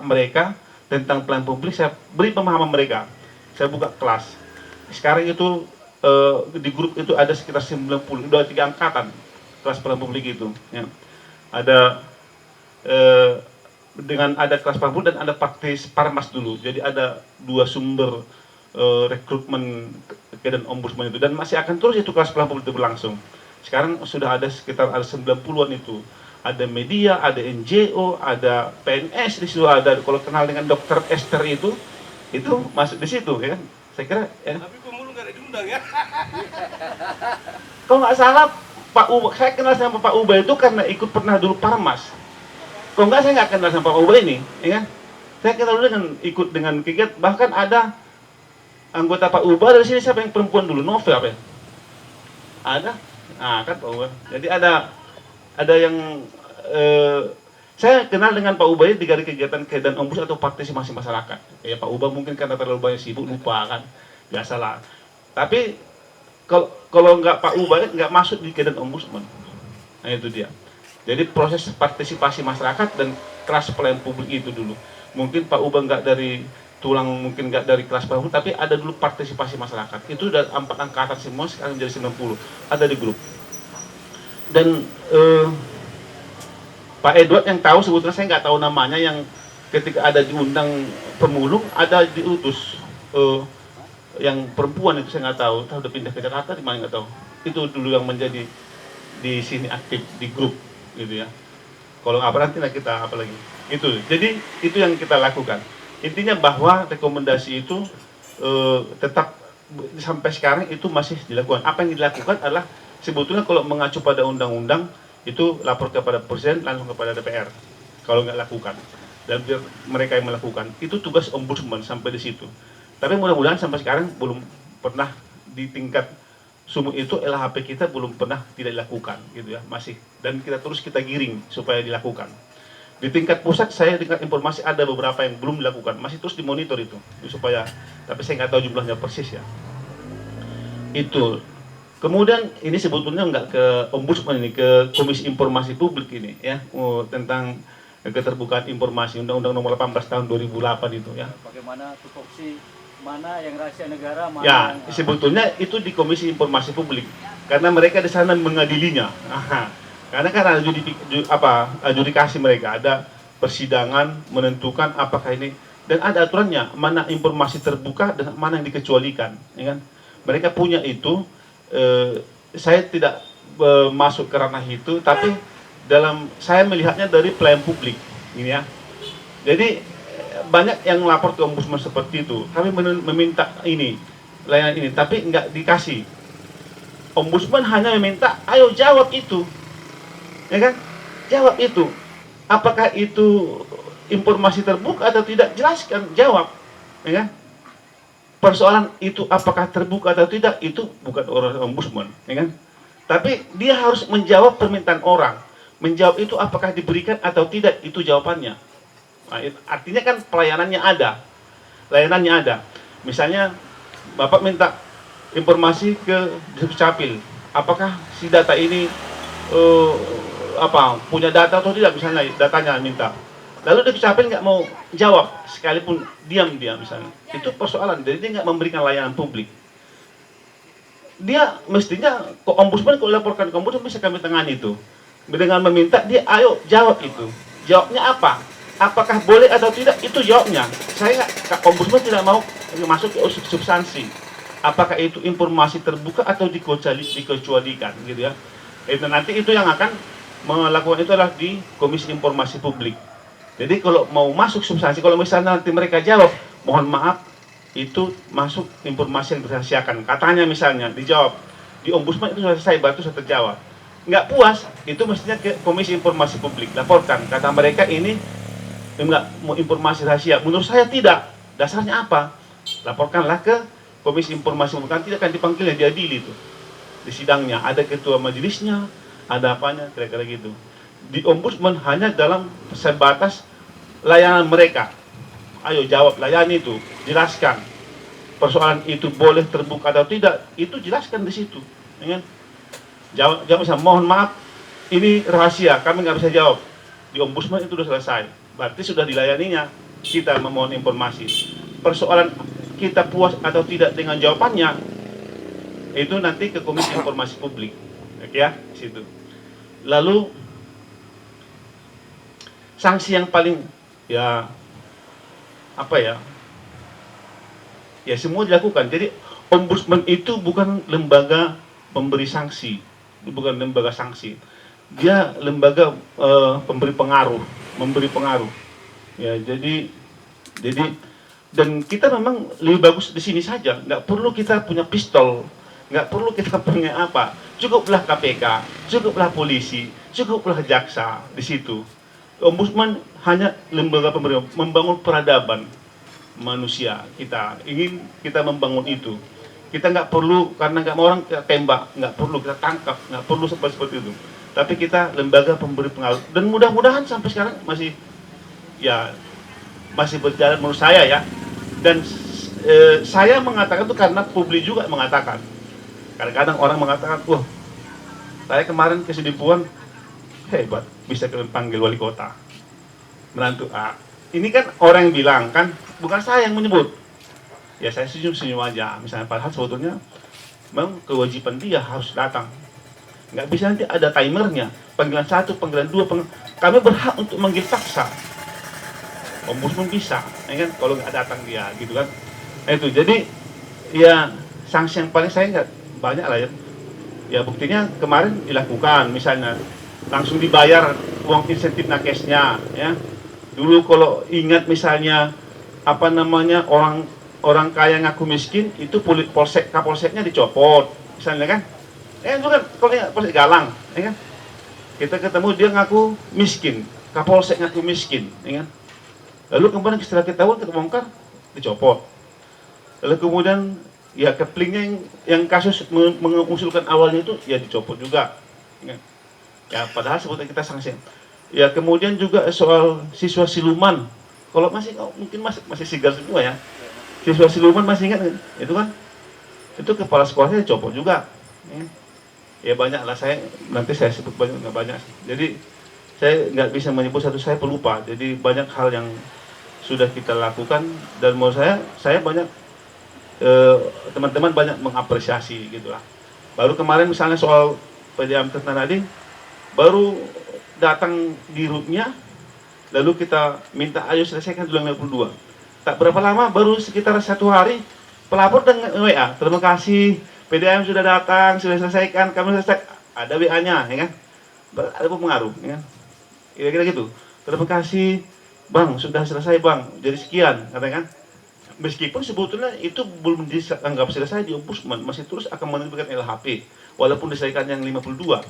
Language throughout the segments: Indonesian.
mereka tentang pelayanan publik, saya beri pemahaman mereka. Saya buka kelas. Sekarang itu di grup itu ada sekitar 90, udah 3 angkatan kelas pelayanan publik itu. Ya. Ada dengan ada kelas pelayanan publik dan ada praktis parmas dulu. Jadi ada 2 sumber rekrutmen dan ombudsman itu, dan masih akan terus itu kelas pelayanan publik itu berlangsung. Sekarang sudah ada sekitar 90-an itu. Ada media, ada NGO, ada PNS di situ, ada, kalau kenal dengan Dokter Esther itu masuk di situ ya. Saya kira ya. Tapi pemulung nggak ada diundang ya. Kalau nggak salah Pak Uba, saya kenal sama Pak Uba itu karena ikut pernah dulu Parmas. Kalau nggak saya nggak kenal sama Pak Uba ini, ya kan? Saya kenal dulu dengan ikut dengan kegiatan, bahkan ada anggota Pak Uba dari sini, siapa yang perempuan dulu, Novel apa ya? Ada, nah kan Pak Uba. Jadi ada yang saya kenal dengan Pak Uba di kegiatan kegiatan ombuds atau partisipasi masyarakat. Ya Pak Uba mungkin karena terlalu banyak sibuk lupa kan, biasalah. Tapi kalau nggak Pak Uba nggak masuk di kegiatan ombudsman. Nah itu dia. Jadi proses partisipasi masyarakat dan kelas pelayanan publik itu dulu. Mungkin Pak Uba nggak dari tulang, mungkin nggak dari kelas pelayanan, tapi ada dulu partisipasi masyarakat. Itu udah 4 angkatan semua, sekarang jadi 90. Ada di grup. Dan Pak Edward yang tahu, sebetulnya saya nggak tahu namanya, yang ketika ada diundang pemulung, ada diutus yang perempuan itu saya nggak tahu udah pindah ke Jakarta di mana nggak tahu. Itu dulu yang menjadi di sini aktif di grup gitu ya. Kalau apa nanti kita apa lagi. Itu. Jadi itu yang kita lakukan. Intinya bahwa rekomendasi itu tetap sampai sekarang itu masih dilakukan. Apa yang dilakukan adalah sebetulnya kalau mengacu pada undang-undang itu lapor kepada Presiden, langsung kepada DPR kalau nggak lakukan, dan biar mereka yang melakukan. Itu tugas ombudsman sampai di situ. Tapi mudah-mudahan sampai sekarang belum pernah di tingkat sumut itu LHP kita belum pernah tidak dilakukan gitu ya, masih, dan kita giring supaya dilakukan. Di tingkat pusat saya dengar informasi ada beberapa yang belum dilakukan, masih terus dimonitor itu supaya, tapi saya nggak tahu jumlahnya persis ya. Itu. Kemudian ini sebetulnya nggak ke ombudsman, ini ke Komisi Informasi Publik ini ya, tentang keterbukaan informasi, Undang-Undang Nomor 18 tahun 2008 itu ya. Bagaimana tupoksi mana yang rahasia negara, mana ya, yang sebetulnya itu di Komisi Informasi Publik karena mereka di sana mengadilinya. Karena kan ada adjudikasi mereka, ada persidangan menentukan apakah ini, dan ada aturannya mana informasi terbuka dan mana yang dikecualikan, ya kan? Mereka punya itu. Saya tidak masuk ke ranah itu, tapi saya melihatnya dari pelayan publik ini ya. Jadi banyak yang lapor ke ombudsman seperti itu. Kami meminta ini, layanan ini, tapi nggak dikasih. Ombudsman hanya meminta, ayo jawab itu, ya kan? Jawab itu. Apakah itu informasi terbuka atau tidak? Jelaskan, jawab, ya kan? Persoalan itu apakah terbuka atau tidak, itu bukan urusan ombudsman, ya kan? Tapi dia harus menjawab permintaan orang. Menjawab itu apakah diberikan atau tidak, itu jawabannya. Nah, artinya kan pelayanannya ada. Layanannya ada. Misalnya Bapak minta informasi ke Dukcapil, apakah si data ini punya data atau tidak, misalnya datanya minta. Lalu Dukcapil nggak mau jawab, sekalipun diam dia misalnya. Itu persoalan, jadi dia nggak memberikan layanan publik. Dia mestinya, kok ombudsman kalau laporkan ke ombudsman bisa kami tangani itu. Dengan meminta dia, ayo jawab itu. Jawabnya apa? Apakah boleh atau tidak, itu jawabnya. Saya nggak, ombudsman tidak mau masuk ke substansi. Apakah itu informasi terbuka atau dikecualikan gitu ya. Itu nanti itu yang akan melakukan itu adalah di Komisi Informasi Publik. Jadi kalau mau masuk substansi, kalau misalnya nanti mereka jawab, mohon maaf, itu masuk informasi yang dirahasiakan. Katanya misalnya, dijawab, di ombudsman itu sudah selesai, baru sudah terjawab. Nggak puas, itu mestinya ke Komisi Informasi Publik. Laporkan, kata mereka ini nggak mau informasi rahasia. Menurut saya tidak. Dasarnya apa? Laporkanlah ke Komisi Informasi Publik. Tidak akan dipanggilnya, diadili itu. Di sidangnya, ada ketua majelisnya, ada apanya, kira-kira gitu. Di ombudsman hanya dalam sebatas layanan mereka. Ayo jawab, layani itu, jelaskan. Persoalan itu boleh terbuka atau tidak, itu jelaskan di situ. Ya kan? Jawab misalnya, mohon maaf, ini rahasia, kami nggak bisa jawab. Di ombudsman itu sudah selesai, berarti sudah dilayaninya. kita memohon informasi. Persoalan kita puas atau tidak dengan jawabannya, itu nanti ke Komisi Informasi Publik, oke ya, di situ. Lalu sanksi yang paling ya apa ya? Ya semua dilakukan. Jadi ombudsman itu bukan lembaga pemberi sanksi, bukan lembaga sanksi. Dia lembaga memberi pengaruh. Ya, jadi dan kita memang lebih bagus di sini saja. Nggak perlu kita punya pistol, nggak perlu kita punya apa. Cukuplah KPK, cukuplah polisi, cukuplah jaksa di situ. Ombudsman hanya lembaga pemberi, membangun peradaban manusia. Kita ingin kita membangun itu. Kita nggak perlu, karena nggak mau orang kita tembak, nggak perlu kita tangkap, nggak perlu seperti itu. Tapi kita lembaga pemberi pengaruh, dan mudah-mudahan sampai sekarang masih berjalan menurut saya ya. Dan saya mengatakan itu karena publik juga mengatakan. Kadang-kadang orang mengatakan, wah, saya kemarin ke Sidimpuan hebat, bisa panggil wali kota, menantu A. Ini kan orang yang bilang kan, bukan saya yang menyebut. Ya saya senyum-senyum aja, misalnya padahal sebetulnya memang kewajiban dia harus datang. Nggak bisa nanti ada timernya, panggilan 1, panggilan 2, kami berhak untuk manggil paksa. Ombudsman bisa, ya kan, kalau nggak datang dia, gitu kan. Itu, jadi ya sanksi yang paling saya nggak banyak lah ya. Ya buktinya kemarin dilakukan, misalnya langsung dibayar uang insentif nakesnya, ya. Dulu kalau ingat misalnya apa namanya orang kaya ngaku miskin, itu kapolseknya dicopot, misalnya kan. Itu kan kalau ingat Polsek Galang, ya kan. Kita ketemu dia ngaku miskin, kapolsek ngaku miskin, ya kan. Lalu kemudian setelah kita bongkar, dicopot. Lalu kemudian ya keplingnya yang kasus mengusulkan awalnya itu ya dicopot juga. Ya padahal sebetulnya kita sanksi. Ya kemudian juga soal siswa siluman. Kalau mungkin masih sigar semua ya. Siswa siluman masih ingat itu kan? Itu kepala sekolahnya dicopot juga. Ya banyak lah, nanti saya sebut nggak banyak. Jadi saya nggak bisa menyebut satu, saya pelupa. Jadi banyak hal yang sudah kita lakukan, dan menurut saya banyak teman-teman banyak mengapresiasi gitulah. Baru kemarin misalnya soal PDAM Tirta Nading, baru datang di rootnya, lalu kita minta ayo selesaikan dulu yang 52. Tak berapa lama, baru sekitar 1 hari, pelapor dengan WA, terima kasih PDAM sudah datang, sudah selesaikan, kami selesai, ada WA-nya, ya kan? Ada pengaruh, ya kan? Kira-kira gitu. Terima kasih Bang, sudah selesai Bang, jadi sekian, katanya kan. Meskipun sebetulnya itu belum dianggap selesai di Ombudsman, masih terus akan menerbitkan LHP, walaupun diselesaikan yang 52.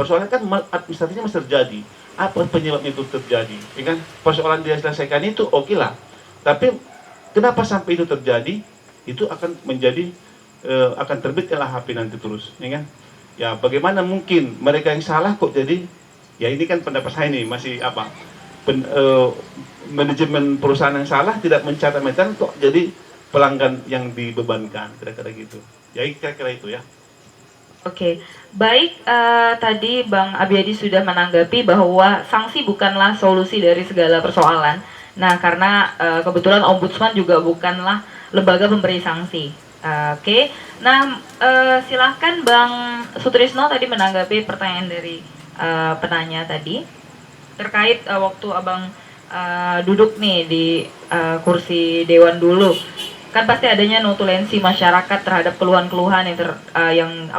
Persoalannya kan administratifnya masih terjadi. Apa penyebabnya itu terjadi? Ya kan? Persoalan dia selesaikan itu oke lah. Tapi kenapa sampai itu terjadi? Itu akan menjadi akan terbit LHP nanti terus, ya kan? Ya bagaimana mungkin mereka yang salah kok jadi? Ya ini kan pendapat saya nih, masih apa? Manajemen perusahaan yang salah tidak mencatat kok jadi pelanggan yang dibebankan, kira-kira gitu. Ya kira-kira itu ya. Oke, baik, tadi Bang Abiyadi sudah menanggapi bahwa sanksi bukanlah solusi dari segala persoalan. Nah, karena kebetulan Ombudsman juga bukanlah lembaga pemberi sanksi. Oke, nah silahkan Bang Sutrisno tadi menanggapi pertanyaan dari penanya tadi terkait waktu Abang duduk nih di kursi Dewan dulu. Kan pasti adanya notulensi masyarakat terhadap keluhan-keluhan yang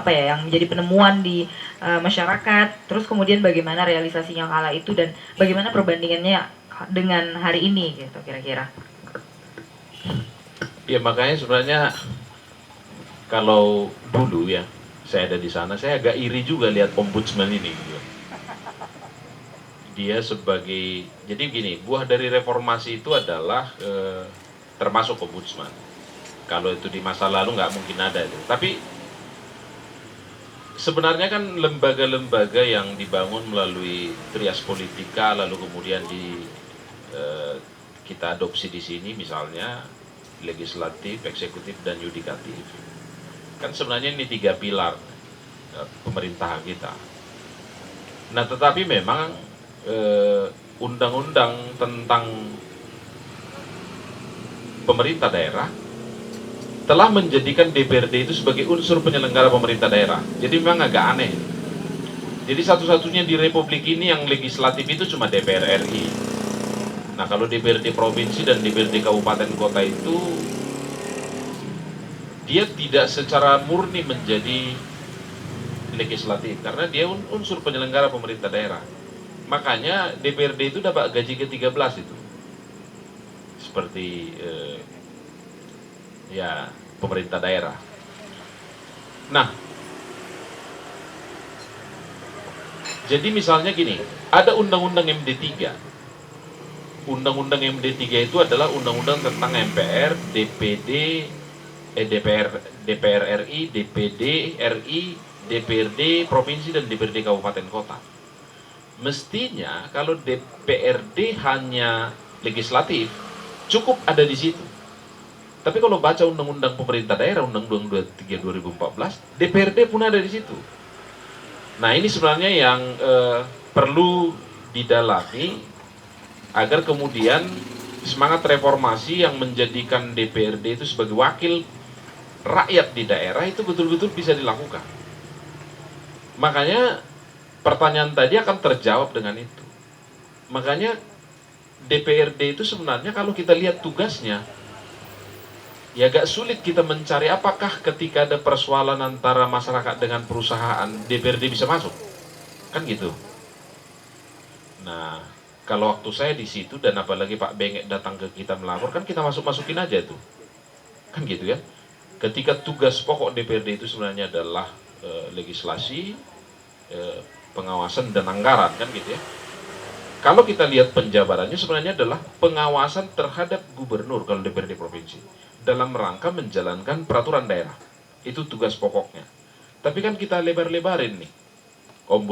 menjadi penemuan di masyarakat. Terus kemudian bagaimana realisasinya kala itu dan bagaimana perbandingannya dengan hari ini gitu kira-kira. Ya makanya sebenarnya kalau dulu ya saya ada di sana, saya agak iri juga lihat ombudsman ini gitu. Dia sebagai, jadi gini, buah dari reformasi itu adalah termasuk ombudsman. Kalau itu di masa lalu nggak mungkin ada itu. Tapi sebenarnya kan lembaga-lembaga yang dibangun melalui trias politika, lalu kemudian kita adopsi di sini, misalnya legislatif, eksekutif, dan yudikatif. Kan sebenarnya ini 3 pilar pemerintahan kita. Nah, tetapi memang undang-undang tentang pemerintah daerah telah menjadikan DPRD itu sebagai unsur penyelenggara pemerintah daerah. Jadi memang agak aneh. Jadi satu-satunya di Republik ini yang legislatif itu cuma DPR RI. Nah, kalau DPRD provinsi dan DPRD kabupaten kota itu dia tidak secara murni menjadi legislatif karena dia unsur penyelenggara pemerintah daerah. Makanya DPRD itu dapat gaji ke-13 itu. Seperti ya pemerintah daerah. Nah, jadi misalnya gini, ada undang-undang MD3. Undang-undang MD3 itu adalah undang-undang tentang MPR, DPD, DPR RI, DPD RI, DPRD provinsi dan DPRD kabupaten kota. Mestinya kalau DPRD hanya legislatif, cukup ada di situ. Tapi kalau baca undang-undang pemerintah daerah, Undang-Undang 23 2014, DPRD pun ada di situ. Nah, ini sebenarnya yang perlu didalami agar kemudian semangat reformasi yang menjadikan DPRD itu sebagai wakil rakyat di daerah itu betul-betul bisa dilakukan. Makanya pertanyaan tadi akan terjawab dengan itu. Makanya DPRD itu sebenarnya kalau kita lihat tugasnya, ya agak sulit kita mencari apakah ketika ada persoalan antara masyarakat dengan perusahaan DPRD bisa masuk, kan gitu. Nah, kalau waktu saya di situ dan apalagi Pak Bengek datang ke kita melapor, kan kita masukin aja tuh, kan gitu ya. Ketika tugas pokok DPRD itu sebenarnya adalah legislasi, pengawasan dan anggaran, kan gitu ya. Kalau kita lihat penjabarannya sebenarnya adalah pengawasan terhadap gubernur kalau DPRD provinsi dalam rangka menjalankan peraturan daerah. Itu tugas pokoknya. Tapi kan kita lebar-lebarin nih.